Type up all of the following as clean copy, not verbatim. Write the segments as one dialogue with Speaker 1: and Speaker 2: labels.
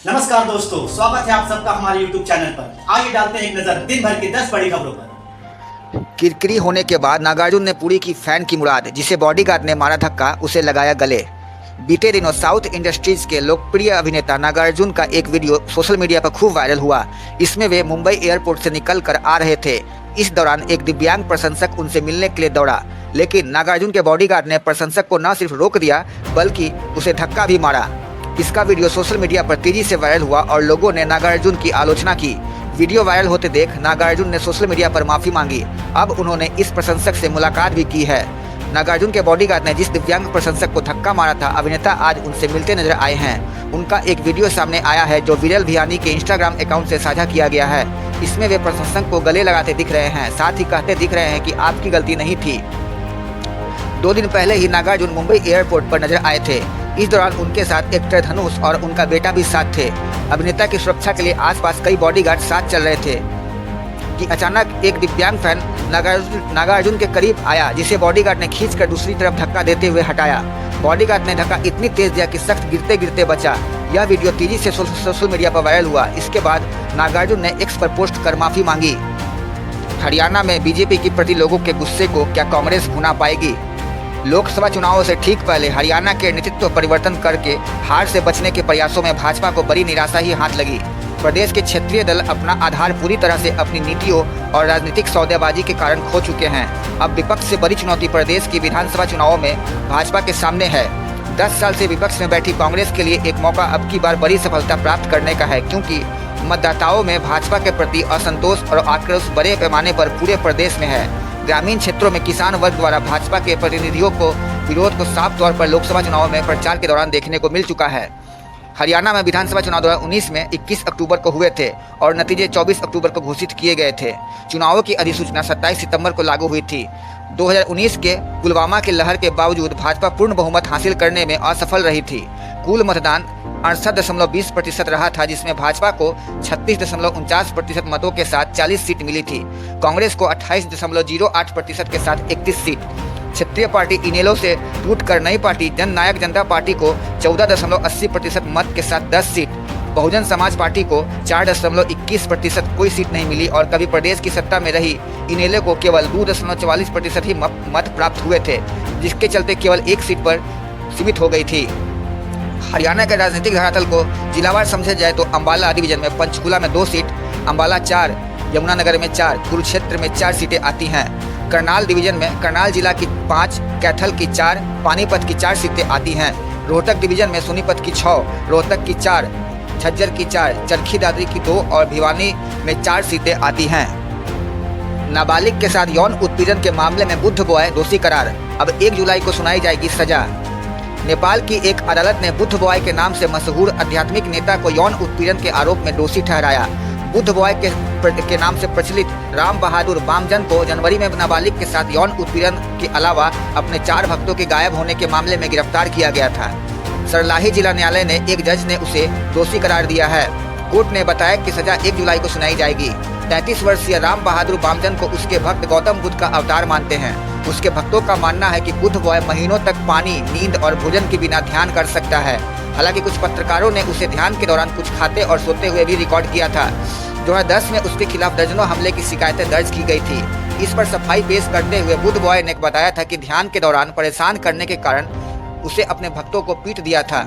Speaker 1: नमस्कार दोस्तों, स्वागत है आप सबका हमारे YouTube चैनल पर। आइए डालते हैं एक नजर दिन भर की 10 बड़ी खबरों पर।
Speaker 2: किरकिरी होने के बाद नागार्जुन ने पूरी की फैन की मुराद, जिसे बॉडीगार्ड ने मारा धक्का, उसे लगाया गले। बीते दिनों साउथ इंडस्ट्रीज के लोकप्रिय अभिनेता नागार्जुन का एक वीडियो सोशल मीडिया पर खूब वायरल हुआ। इसमें वे मुंबई एयरपोर्ट से निकल कर आ रहे थे। इस दौरान एक दिव्यांग प्रशंसक उनसे मिलने के लिए दौड़ा, लेकिन नागार्जुन के बॉडीगार्ड ने प्रशंसक को न सिर्फ रोक दिया बल्कि उसे धक्का भी मारा। इसका वीडियो सोशल मीडिया पर तेजी से वायरल हुआ और लोगों ने नागार्जुन की आलोचना की। वीडियो वायरल होते देख नागार्जुन ने सोशल मीडिया पर माफी मांगी। अब उन्होंने इस प्रशंसक से मुलाकात भी की है। नागार्जुन के बॉडीगार्ड ने जिस दिव्यांग प्रशंसक को धक्का मारा था, अभिनेता आज उनसे मिलते नजर आए हैं। उनका एक वीडियो सामने आया है जो विरल भियानी के इंस्टाग्राम अकाउंट से साझा किया गया है। इसमें वे प्रशंसक को गले लगाते दिख रहे हैं, साथ ही कहते दिख रहे हैं कि आपकी गलती नहीं थी। 2 दिन पहले ही नागार्जुन मुंबई एयरपोर्ट पर नजर आए थे। इस दौरान उनके साथ एक्टर धनुष और उनका बेटा भी साथ थे। अभिनेता की सुरक्षा के लिए आसपास कई बॉडीगार्ड साथ चल रहे थे कि अचानक एक दिव्यांग फैन नागार्जुन के करीब आया, जिसे बॉडीगार्ड ने खींचकर दूसरी तरफ धक्का देते हुए हटाया। बॉडीगार्ड ने धक्का इतनी तेज दिया कि शख्स गिरते गिरते बचा। यह वीडियो तेजी से सोशल मीडिया पर वायरल हुआ। इसके बाद नागार्जुन ने एक्स पर पोस्ट कर माफी मांगी। हरियाणा में बीजेपी के प्रति लोगों के गुस्से को क्या कांग्रेस भुना पाएगी? लोकसभा चुनावों से ठीक पहले हरियाणा के नेतृत्व परिवर्तन करके हार से बचने के प्रयासों में भाजपा को बड़ी निराशा ही हाथ लगी। प्रदेश के क्षेत्रीय दल अपना आधार पूरी तरह से अपनी नीतियों और राजनीतिक सौदेबाजी के कारण खो चुके हैं। अब विपक्ष से बड़ी चुनौती प्रदेश की विधानसभा चुनावों में भाजपा के सामने है। 10 साल से विपक्ष में बैठी कांग्रेस के लिए एक मौका अब की बार बड़ी सफलता प्राप्त करने का है, क्योंकि मतदाताओं में भाजपा के प्रति असंतोष और आक्रोश बड़े पैमाने पर पूरे प्रदेश में है। ग्रामीण क्षेत्रों में किसान वर्ग द्वारा भाजपा के प्रतिनिधियों को विरोध को साफ तौर पर लोकसभा चुनाव में प्रचार के दौरान देखने को मिल चुका है। हरियाणा में विधानसभा चुनाव 2019 में 21 अक्टूबर को हुए थे और नतीजे 24 अक्टूबर को घोषित किए गए थे। चुनावों की अधिसूचना 27 सितंबर को लागू हुई थी। 2019 के पुलवामा की लहर के बावजूद भाजपा पूर्ण बहुमत हासिल करने में असफल रही थी। कुल मतदान 68.20% रहा था, जिसमें भाजपा को 36.49% मतों के साथ 40 सीट मिली थी। कांग्रेस को 28.08% के साथ 31 सीट। क्षेत्रीय पार्टी इनेलो से टूटकर नई पार्टी जन नायक जनता पार्टी को 14.80% मत के साथ 10 सीट। बहुजन समाज पार्टी को 4.21% कोई सीट नहीं मिली और कभी प्रदेश की सत्ता में रही इनेलो को केवल 2.44% ही मत प्राप्त हुए थे, जिसके चलते केवल एक सीट पर सीमित हो गई थी। हरियाणा के राजनीतिक धरातल को जिलावार समझा जाए तो अम्बाला डिवीजन में पंचकुला में 2 सीट, अम्बाला 4, यमुनानगर में 4, कुरुक्षेत्र में 4 सीटें आती हैं। करनाल डिवीजन में करनाल जिला की 5, कैथल की 4, पानीपत की 4 सीटें आती हैं। रोहतक डिवीजन में सोनीपत की 6, रोहतक की 4, झज्जर की 4, चरखी दादरी की 2 और भिवानी में 4 सीटें आती हैं। नाबालिग के साथ यौन उत्पीड़न के मामले में बुद्ध बॉय दोषी करार, अब 1 जुलाई को सुनाई जाएगी सजा। नेपाल की एक अदालत ने बुद्ध बॉय के नाम से मशहूर आध्यात्मिक नेता को यौन उत्पीड़न के आरोप में दोषी ठहराया। बुद्ध बॉय के नाम से प्रचलित राम बहादुर बामजन को जनवरी में नाबालिग के साथ यौन उत्पीड़न के अलावा अपने 4 भक्तों के गायब होने के मामले में गिरफ्तार किया गया था। सरलाही जिला न्यायालय ने एक जज ने उसे दोषी करार दिया है। कोर्ट ने बताया कि सजा 1 जुलाई को सुनाई जाएगी। 33 वर्षीय राम बहादुर बामजन को उसके भक्त गौतम बुद्ध का अवतार मानते हैं। उसके भक्तों का मानना है कि बुद्ध बॉय महीनों तक पानी, नींद और भोजन के बिना ध्यान कर सकता है। हालांकि कुछ पत्रकारों ने उसे ध्यान के दौरान कुछ खाते और सोते हुए भी रिकॉर्ड किया था। 2010 में उसके खिलाफ दर्जनों हमले की शिकायतें दर्ज की गई थी। इस पर सफाई पेश करते हुए बुद्ध बॉय ने बताया था कि ध्यान के दौरान परेशान करने के कारण उसे अपने भक्तों को पीट दिया था।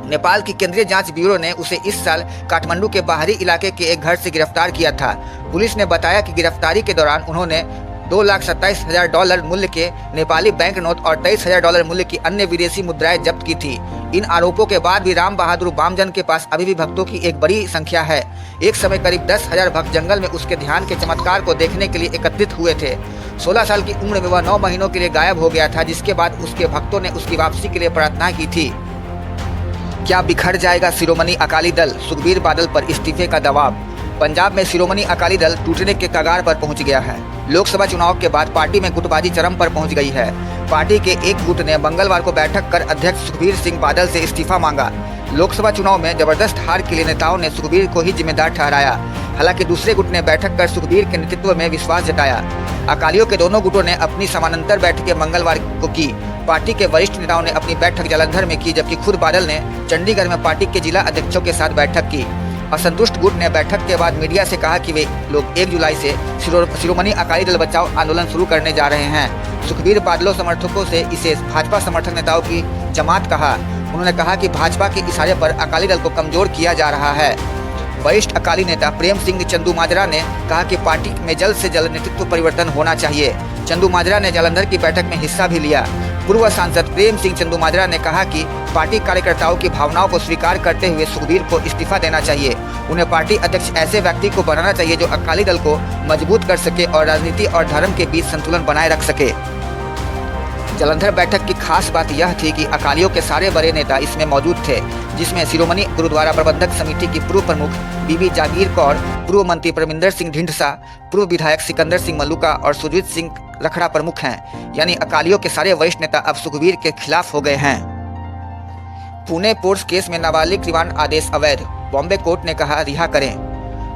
Speaker 2: नेपाल की केंद्रीय जांच ब्यूरो ने उसे इस साल काठमांडू के बाहरी इलाके के एक घर से गिरफ्तार किया था। पुलिस ने बताया कि गिरफ्तारी के दौरान उन्होंने $2,27,000 मूल्य के नेपाली बैंक नोट और $23,000 मूल्य की अन्य विदेशी मुद्राएं जब्त की थी। इन आरोपों के बाद भी राम बहादुर बामजन के पास अभी भी भक्तों की एक बड़ी संख्या है। एक समय करीब 10,000 भक्त जंगल में उसके ध्यान के चमत्कार को देखने के लिए एकत्रित हुए थे। 16 साल की उम्र में वह 9 महीनों के लिए गायब हो गया था, जिसके बाद उसके भक्तों ने उसकी वापसी के लिए प्रार्थना की थी। क्या बिखर जाएगा शिरोमणि अकाली दल? सुखबीर बादल पर इस्तीफे का दबाव। पंजाब में शिरोमणि अकाली दल टूटने के कगार पर पहुंच गया है। लोकसभा चुनाव के बाद पार्टी में गुटबाजी चरम पर पहुंच गई है। पार्टी के एक गुट ने मंगलवार को बैठक कर अध्यक्ष सुखबीर सिंह बादल से इस्तीफा मांगा। लोकसभा चुनाव में जबरदस्त हार के लिए नेताओं ने सुखबीर को ही जिम्मेदार ठहराया। हालांकि दूसरे गुट ने बैठक कर सुखबीर के नेतृत्व में विश्वास जताया। अकालियों के दोनों गुटों ने अपनी समानांतर बैठकें मंगलवार को की। पार्टी के वरिष्ठ नेताओं ने अपनी बैठक जालंधर में की, जबकि खुद बादल ने चंडीगढ़ में पार्टी के जिला अध्यक्षों के साथ बैठक की। असंतुष्ट गुट ने बैठक के बाद मीडिया से कहा कि वे लोग 1 जुलाई से शिरोमणि अकाली दल बचाओ आंदोलन शुरू करने जा रहे हैं। सुखबीर बादलों समर्थकों से इसे भाजपा समर्थक नेताओं की जमात कहा। उन्होंने कहा कि भाजपा के इशारे पर अकाली दल को कमजोर किया जा रहा है। वरिष्ठ अकाली नेता प्रेम सिंह चंदूमाजरा ने कहा कि पार्टी में जल्द से जल्द नेतृत्व परिवर्तन होना चाहिए। चंदूमाजरा ने जालंधर की बैठक में हिस्सा भी लिया। पूर्व सांसद प्रेम सिंह चंदूमाजरा ने कहा कि पार्टी कार्यकर्ताओं की भावनाओं को स्वीकार करते हुए सुखबीर को इस्तीफा देना चाहिए। उन्हें पार्टी अध्यक्ष ऐसे व्यक्ति को बनाना चाहिए जो अकाली दल को मजबूत कर सके और राजनीति और धर्म के बीच संतुलन बनाए रख सके। जालंधर बैठक की खास बात यह थी कि अकालियों के सारे बड़े नेता इसमें मौजूद थे, जिसमें शिरोमणि गुरुद्वारा प्रबंधक समिति की पूर्व प्रमुख बीबी जागीर कौर, पूर्व मंत्री परमिंदर सिंह ढिंढसा, पूर्व विधायक सिकंदर सिंह मल्लूका और सुरजीत सिंह रखड़ा प्रमुख हैं। यानी अकालियों के सारे वरिष्ठ नेता अब सुखबीर के खिलाफ हो गए हैं। पुणे पोर्ट्स केस में नाबालिग रिमांड आदेश अवैध, बॉम्बे कोर्ट ने कहा रिहा करें।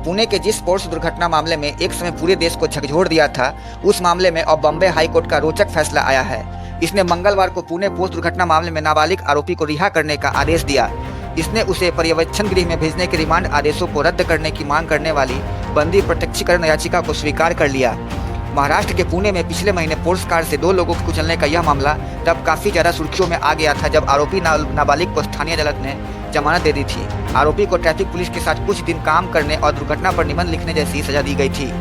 Speaker 2: पुणे के जिस पोर्ट्स दुर्घटना मामले में एक समय पूरे देश को झकझोर दिया था, उस मामले में अब बॉम्बे हाईकोर्ट का रोचक फैसला आया है। इसने मंगलवार को पुणे पोस्ट दुर्घटना मामले में नाबालिग आरोपी को रिहा करने का आदेश दिया। इसने उसे पर्यवेक्षण गृह में भेजने के रिमांड आदेशों को रद्द करने की मांग करने वाली बंदी प्रत्यक्षीकरण याचिका को स्वीकार कर लिया। महाराष्ट्र के पुणे में पिछले महीने पोर्ट्स कार से 2 लोगों को कुचलने का यह मामला तब काफी ज्यादा सुर्खियों में आ गया था, जब आरोपी नाबालिग को स्थानीय अदालत ने जमानत दे दी थी। आरोपी को ट्रैफिक पुलिस के साथ कुछ दिन काम करने और दुर्घटना पर निबंध लिखने जैसी सजा दी गई थी।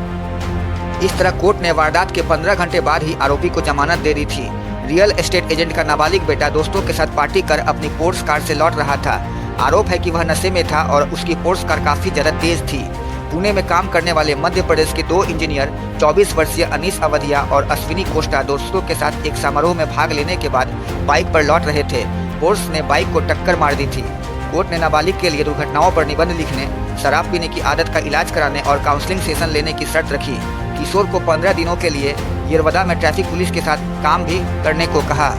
Speaker 2: इस तरह कोर्ट ने वारदात के 15 घंटे बाद ही आरोपी को जमानत दे दी थी। रियल एस्टेट एजेंट का नाबालिग बेटा दोस्तों के साथ पार्टी कर अपनी पोर्ट्स कार से लौट रहा था। आरोप है कि वह नशे में था और उसकी पोर्ट्स कार काफी ज्यादा तेज थी। पुणे में काम करने वाले मध्य प्रदेश के 2 इंजीनियर 24 वर्षीय अनीस अवधिया और अश्विनी कोष्टा दोस्तों के साथ एक समारोह में भाग लेने के बाद बाइक पर लौट रहे थे। पोर्ट्स ने बाइक को टक्कर मार दी थी। कोर्ट ने नाबालिग के लिए दुर्घटनाओं पर निबंध लिखने, शराब पीने की आदत का इलाज कराने और काउंसलिंग सेशन लेने की शर्त रखी। किशोर को 15 दिनों के लिए येरवदा में ट्रैफिक पुलिस के साथ काम भी करने को कहा।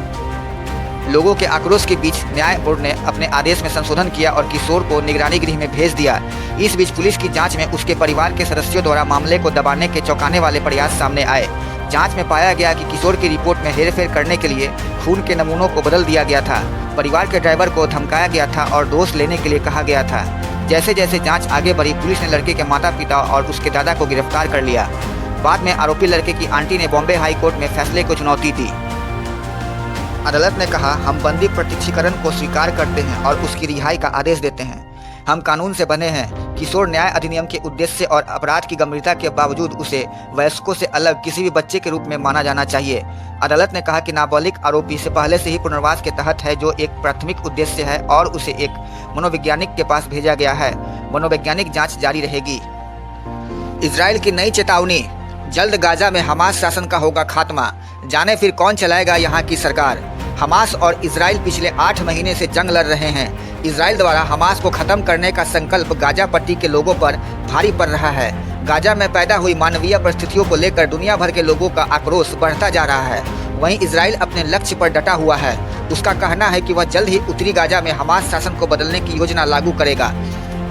Speaker 2: लोगों के आक्रोश के बीच न्याय बोर्ड ने अपने आदेश में संशोधन किया और किशोर को निगरानी गृह में भेज दिया। इस बीच पुलिस की जांच में उसके परिवार के सदस्यों द्वारा मामले को दबाने के चौंकाने वाले प्रयास सामने आए। जांच में पाया गया कि किशोर की रिपोर्ट में हेरफेर करने के लिए खून के नमूनों को बदल दिया गया था। परिवार के ड्राइवर को धमकाया गया था और दोष लेने के लिए कहा गया था। जैसे जैसे जाँच आगे बढ़ी, पुलिस ने लड़के के माता पिता और उसके दादा को गिरफ्तार कर लिया। बाद में आरोपी लड़के की आंटी ने बॉम्बे हाई कोर्ट में फैसले को चुनौती दी। अदालत ने कहा, हम बंदी प्रत्यक्षीकरण को स्वीकार करते हैं और उसकी रिहाई का आदेश देते हैं। हम कानून से बने हैं। किशोर न्याय अधिनियम के उद्देश्य और अपराध की गंभीरता के बावजूद उसे वयस्कों से अलग किसी भी बच्चे के रूप में माना जाना चाहिए। अदालत ने कहा कि नाबालिग आरोपी से पहले से ही पुनर्वास के तहत है, जो एक प्राथमिक उद्देश्य है और उसे एक मनोवैज्ञानिक के पास भेजा गया है। मनोवैज्ञानिक जाँच जारी रहेगी। इजराइल की नई चेतावनी, जल्द गाजा में हमास शासन का होगा खात्मा, जाने फिर कौन चलाएगा यहाँ की सरकार। हमास और इजराइल पिछले 8 महीने से जंग लड़ रहे हैं। इजराइल द्वारा हमास को खत्म करने का संकल्प गाजा पट्टी के लोगों पर भारी पड़ रहा है। गाजा में पैदा हुई मानवीय परिस्थितियों को लेकर दुनिया भर के लोगों का आक्रोश बढ़ता जा रहा है। वहीं इजराइल अपने लक्ष्य पर डटा हुआ है। उसका कहना है कि वह जल्द ही उत्तरी गाजा में हमास शासन को बदलने की योजना लागू करेगा।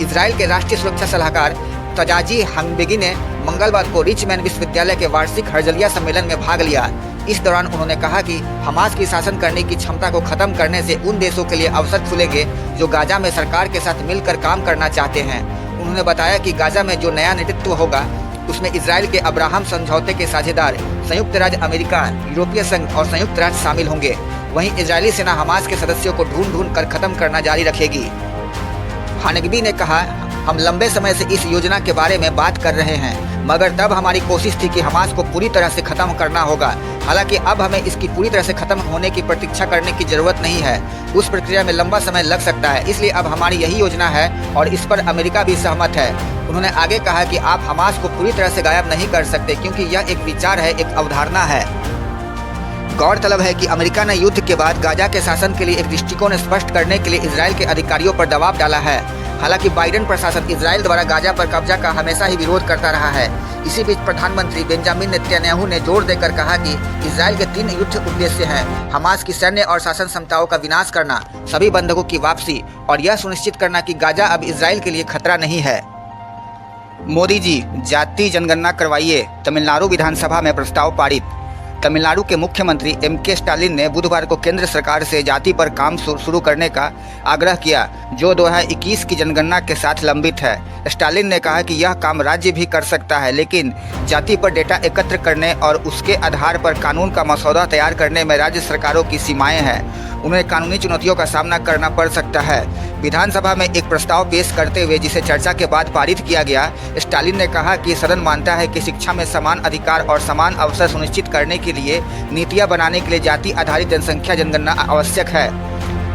Speaker 2: इजराइल के राष्ट्रीय सुरक्षा सलाहकार तजाजी हमबेगी ने मंगलवार को रिचमैन विश्वविद्यालय के वार्षिक हर्जलिया सम्मेलन में भाग लिया। इस दौरान उन्होंने कहा कि हमास की शासन करने की क्षमता को खत्म करने से उन देशों के लिए अवसर खुलेंगे जो गाजा में सरकार के साथ मिलकर काम करना चाहते हैं। उन्होंने बताया कि गाजा में जो नया नेतृत्व होगा उसमें इजराइल के अब्राहम समझौते के साझेदार संयुक्त राज्य अमेरिका, यूरोपीय संघ और संयुक्त राष्ट्र शामिल होंगे। वहीं इजरायली सेना हमास के सदस्यों को ढूंढ कर खत्म करना जारी रखेगी। हानगबी ने कहा, हम लंबे समय से इस योजना के बारे में बात कर रहे हैं, मगर तब हमारी कोशिश थी कि हमास को पूरी तरह से खत्म करना होगा। हालांकि अब हमें इसकी पूरी तरह से खत्म होने की प्रतीक्षा करने की जरूरत नहीं है। उस प्रक्रिया में लंबा समय लग सकता है, इसलिए अब हमारी यही योजना है और इस पर अमेरिका भी सहमत है। उन्होंने आगे कहा कि आप हमास को पूरी तरह से गायब नहीं कर सकते, क्योंकि यह एक विचार है, एक अवधारणा है। गौरतलब है कि अमेरिका ने युद्ध के बाद गाजा के शासन के लिए एक दृष्टिकोण स्पष्ट करने के लिए इजराइल के अधिकारियों पर दबाव डाला है। हालांकि बाइडेन प्रशासन इजराइल द्वारा गाजा पर कब्जा का हमेशा ही विरोध करता रहा है। इसी बीच प्रधानमंत्री बेंजामिन नेतन्याहू ने जोर देकर कहा कि इजराइल के 3 युद्ध उद्देश्य हैं: हमास की सैन्य और शासन क्षमताओं का विनाश करना, सभी बंधकों की वापसी और यह सुनिश्चित करना कि गाजा अब इजराइल के लिए खतरा नहीं है। मोदी जी, जाति जनगणना करवाइए, तमिलनाडु विधानसभा में प्रस्ताव पारित। तमिलनाडु के मुख्यमंत्री एम.के. स्टालिन ने बुधवार को केंद्र सरकार से जाति पर काम शुरू करने का आग्रह किया, जो 2021 की जनगणना के साथ लंबित है। स्टालिन ने कहा कि यह काम राज्य भी कर सकता है, लेकिन जाति पर डेटा एकत्र करने और उसके आधार पर कानून का मसौदा तैयार करने में राज्य सरकारों की सीमाएं हैं। उन्हें कानूनी चुनौतियों का सामना करना पड़ सकता है। विधानसभा में एक प्रस्ताव पेश करते हुए जिसे चर्चा के बाद पारित किया गया, स्टालिन ने कहा कि सदन मानता है कि शिक्षा में समान अधिकार और समान अवसर सुनिश्चित करने के लिए नीतियां बनाने के लिए जाति आधारित जनसंख्या जनगणना आवश्यक है।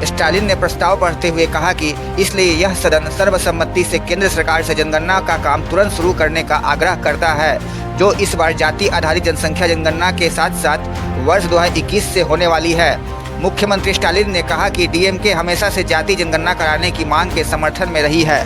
Speaker 2: स्टालिन ने प्रस्ताव पढ़ते हुए कहा कि इसलिए यह सदन सर्वसम्मति से केंद्र सरकार से जनगणना का काम तुरंत शुरू करने का आग्रह करता है, जो इस बार जाति आधारित जनसंख्या जनगणना के साथ साथ वर्ष 2021 से होने वाली है। मुख्यमंत्री स्टालिन ने कहा कि डीएमके हमेशा से जाति जनगणना कराने की मांग के समर्थन में रही है।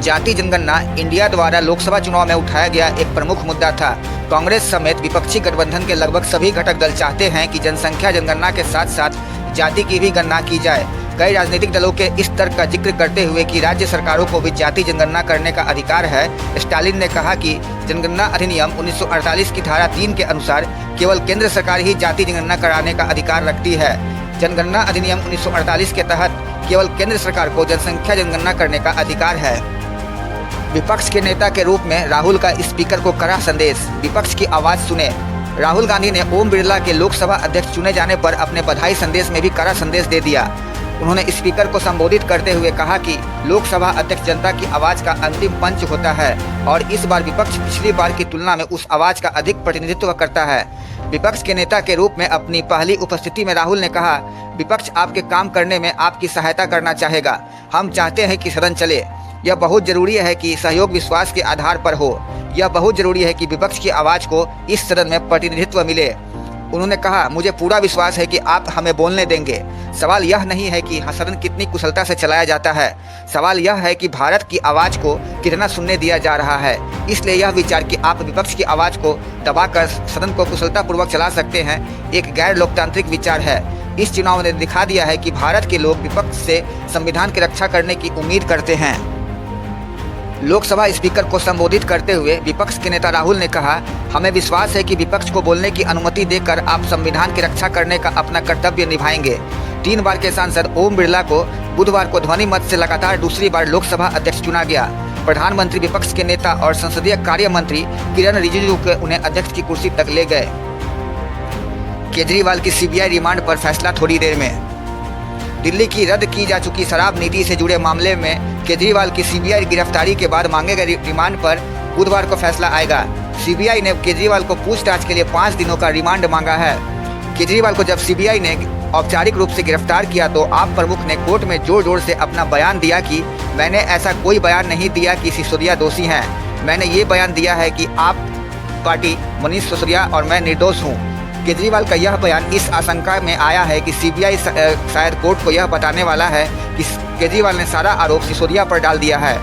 Speaker 2: जाति जनगणना इंडिया द्वारा लोकसभा चुनाव में उठाया गया एक प्रमुख मुद्दा था। कांग्रेस समेत विपक्षी गठबंधन के लगभग सभी घटक दल चाहते हैं कि जनसंख्या जनगणना के साथ साथ जाति की भी गणना की जाए। कई राजनीतिक दलों के इस तर्क का जिक्र करते हुए कि राज्य सरकारों को भी जाति जनगणना करने का अधिकार है, स्टालिन ने कहा कि जनगणना अधिनियम 1948 की धारा 3 के अनुसार केवल केंद्र सरकार ही जाति जनगणना कराने का अधिकार रखती है। जनगणना अधिनियम 1948 के तहत केवल केंद्र सरकार को जनसंख्या जनगणना करने का अधिकार है। विपक्ष के नेता के रूप में राहुल का स्पीकर को कड़ा संदेश, विपक्ष की आवाज सुने। राहुल गांधी ने ओम बिरला के लोकसभा अध्यक्ष चुने जाने पर अपने बधाई संदेश में भी कड़ा संदेश दे दिया। उन्होंने स्पीकर को संबोधित करते हुए कहा कि लोकसभा अध्यक्ष जनता की आवाज का अंतिम पंच होता है और इस बार विपक्ष पिछली बार की तुलना में उस आवाज का अधिक प्रतिनिधित्व करता है। विपक्ष के नेता के रूप में अपनी पहली उपस्थिति में राहुल ने कहा, विपक्ष आपके काम करने में आपकी सहायता करना चाहेगा। हम चाहते हैं कि सदन चले। यह बहुत जरूरी है कि सहयोग विश्वास के आधार पर हो। यह बहुत जरूरी है कि विपक्ष की आवाज को इस सदन में प्रतिनिधित्व मिले। उन्होंने कहा, मुझे पूरा विश्वास है कि आप हमें बोलने देंगे। सवाल यह नहीं है कि सदन कितनी कुशलता से चलाया जाता है, सवाल यह है कि भारत की आवाज़ को कितना सुनने दिया जा रहा है। इसलिए यह विचार कि आप विपक्ष की आवाज़ को दबाकर सदन को कुशलतापूर्वक चला सकते हैं, एक गैर लोकतांत्रिक विचार है। इस चुनाव ने दिखा दिया है कि भारत के लोग विपक्ष से संविधान की रक्षा करने की उम्मीद करते हैं। लोकसभा स्पीकर को संबोधित करते हुए विपक्ष के नेता राहुल ने कहा, हमें विश्वास है कि विपक्ष को बोलने की अनुमति देकर आप संविधान की रक्षा करने का अपना कर्तव्य निभाएंगे। 3 बार के सांसद ओम बिरला को बुधवार को ध्वनि मत से लगातार दूसरी बार लोकसभा अध्यक्ष चुना गया। प्रधानमंत्री, विपक्ष के नेता और संसदीय कार्य मंत्री किरण रिजिजू के उन्हें अध्यक्ष की कुर्सी तक ले गए। केजरीवाल की सीबीआई रिमांड पर फैसला थोड़ी देर में। दिल्ली की रद्द की जा चुकी शराब नीति से जुड़े मामले में केजरीवाल की सीबीआई गिरफ्तारी के बाद मांगे गए रिमांड पर बुधवार को फैसला आएगा। सीबीआई ने केजरीवाल को पूछताछ के लिए 5 दिनों का रिमांड मांगा है। केजरीवाल को जब सीबीआई ने औपचारिक रूप से गिरफ्तार किया तो आप प्रमुख ने कोर्ट में जोर जोर से अपना बयान दिया कि मैंने ऐसा कोई बयान नहीं दिया कि सिसोदिया दोषी हैं। मैंने ये बयान दिया है कि आप पार्टी, मनीष सिसोदिया और मैं निर्दोष हूँ। केजरीवाल का यह बयान इस आशंका में आया है कि सीबीआई शायद कोर्ट को यह बताने वाला है कि केजरीवाल ने सारा आरोप सिसोदिया पर डाल दिया है।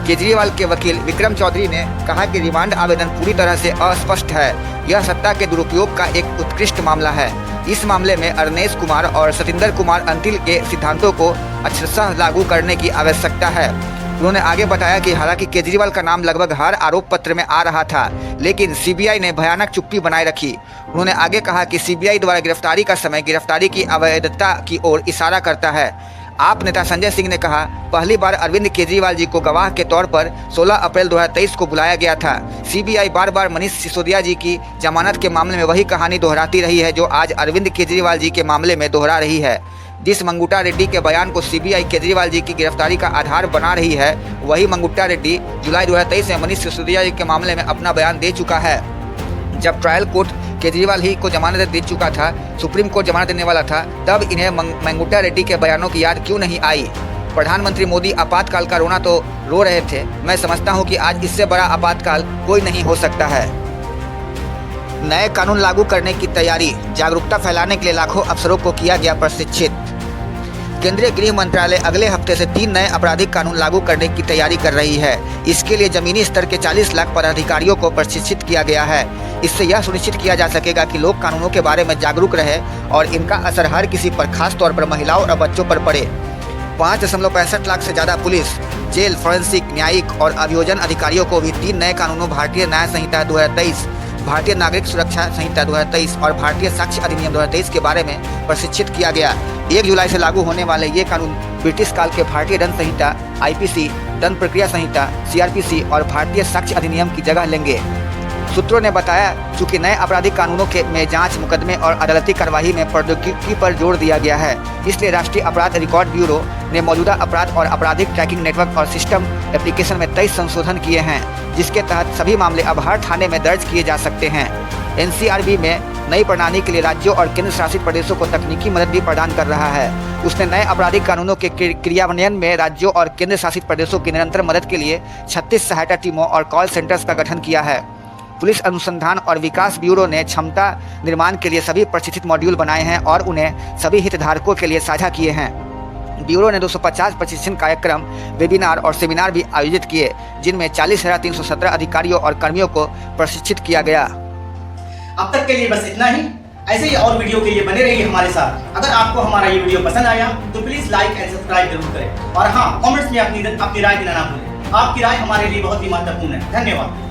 Speaker 2: केजरीवाल के वकील विक्रम चौधरी ने कहा कि रिमांड आवेदन पूरी तरह से अस्पष्ट है। यह सत्ता के दुरुपयोग का एक उत्कृष्ट मामला है। इस मामले में अरनेश कुमार और सतिंदर कुमार अंतिल के सिद्धांतों को अक्षरशः लागू करने की आवश्यकता है। उन्होंने आगे बताया कि हालांकि केजरीवाल का नाम लगभग हर आरोप पत्र में आ रहा था, लेकिन सीबीआई ने भयानक चुप्पी बनाए रखी। उन्होंने आगे कहा कि सीबीआई द्वारा गिरफ्तारी का समय गिरफ्तारी की अवैधता की ओर इशारा करता है। आप नेता संजय सिंह ने कहा, पहली बार अरविंद केजरीवाल जी को गवाह के तौर पर 16 अप्रैल 2023 को बुलाया गया था। सीबीआई बार बार मनीष सिसोदिया जी की जमानत के मामले में वही कहानी दोहराती रही है जो आज अरविंद केजरीवाल जी के मामले में दोहरा रही है। जिस मंगुटा रेड्डी के बयान को सीबीआई केजरीवाल जी की गिरफ्तारी का आधार बना रही है, वही मंगुटा रेड्डी जुलाई 2023 में मनीष सिसोदिया जी के मामले में अपना बयान दे चुका है। जब ट्रायल कोर्ट केजरीवाल ही को जमानत दे चुका था, सुप्रीम कोर्ट जमानत देने वाला था, तब इन्हें मंगुटा रेड्डी के बयानों की याद क्यों नहीं आई। प्रधानमंत्री मोदी आपातकाल का रोना तो रो रहे थे। मैं समझता हूं कि आज इससे बड़ा आपातकाल कोई नहीं हो सकता है। नए कानून लागू करने की तैयारी, जागरूकता फैलाने के लिए लाखों अफसरों को किया गया प्रशिक्षित। केंद्रीय गृह मंत्रालय अगले हफ्ते से 3 नए आपराधिक कानून लागू करने की तैयारी कर रही है। इसके लिए जमीनी स्तर के 40 लाख पदाधिकारियों को प्रशिक्षित किया गया है। इससे यह सुनिश्चित किया जा सकेगा कि लोग कानूनों के बारे में जागरूक रहे और इनका असर हर किसी पर, खास तौर पर महिलाओं और बच्चों पर पड़े। 5.65 लाख से ज़्यादा पुलिस, जेल, फोरेंसिक, न्यायिक और अभियोजन अधिकारियों को भी 3 नए कानूनों भारतीय न्याय संहिता 2023 भारतीय नागरिक सुरक्षा संहिता 2023 और भारतीय साक्ष्य अधिनियम 2023 के बारे में प्रशिक्षित किया गया। 1 जुलाई से लागू होने वाले ये कानून ब्रिटिश काल के भारतीय दंड संहिता IPC, दंड प्रक्रिया संहिता CRPC और भारतीय साक्ष्य अधिनियम की जगह लेंगे। सूत्रों ने बताया, चूंकि नए आपराधिक कानूनों में जांच, मुकदमे और अदालती कार्रवाई में प्रौद्योगिकी पर जोर दिया गया है, इसलिए राष्ट्रीय अपराध रिकॉर्ड ब्यूरो ने मौजूदा अपराध और आपराधिक ट्रैकिंग नेटवर्क और सिस्टम एप्लीकेशन में 23 संशोधन किए हैं, जिसके तहत सभी मामले अब हर थाने में दर्ज किए जा सकते हैं। NCRB में नई प्रणाली के लिए राज्यों और केंद्र शासित प्रदेशों को तकनीकी मदद भी प्रदान कर रहा है। उसने नए आपराधिक कानूनों के क्रियान्वयन में राज्यों और केंद्र शासित प्रदेशों की निरंतर मदद के लिए 36 सहायता टीमों और कॉल सेंटर्स का गठन किया है। पुलिस अनुसंधान और विकास ब्यूरो ने क्षमता निर्माण के लिए सभी प्रशिक्षित मॉड्यूल बनाए हैं और उन्हें सभी हितधारकों के लिए साझा किए हैं। ब्यूरो ने 250 प्रशिक्षण कार्यक्रम, वेबिनार और सेमिनार भी आयोजित किए, जिनमें 40,317 अधिकारियों और कर्मियों को प्रशिक्षित किया गया।
Speaker 1: अब तक के लिए बस इतना ही। ऐसे ही और वीडियो के लिए बने रहिए हमारे साथ। अगर आपको हमारा ये वीडियो पसंद आया तो प्लीज लाइक एंड सब्सक्राइब जरूर करें और हाँ, कमेंट्स में अपनी राय देना ना भूलें। आपकी राय हमारे लिए बहुत ही महत्वपूर्ण है। धन्यवाद।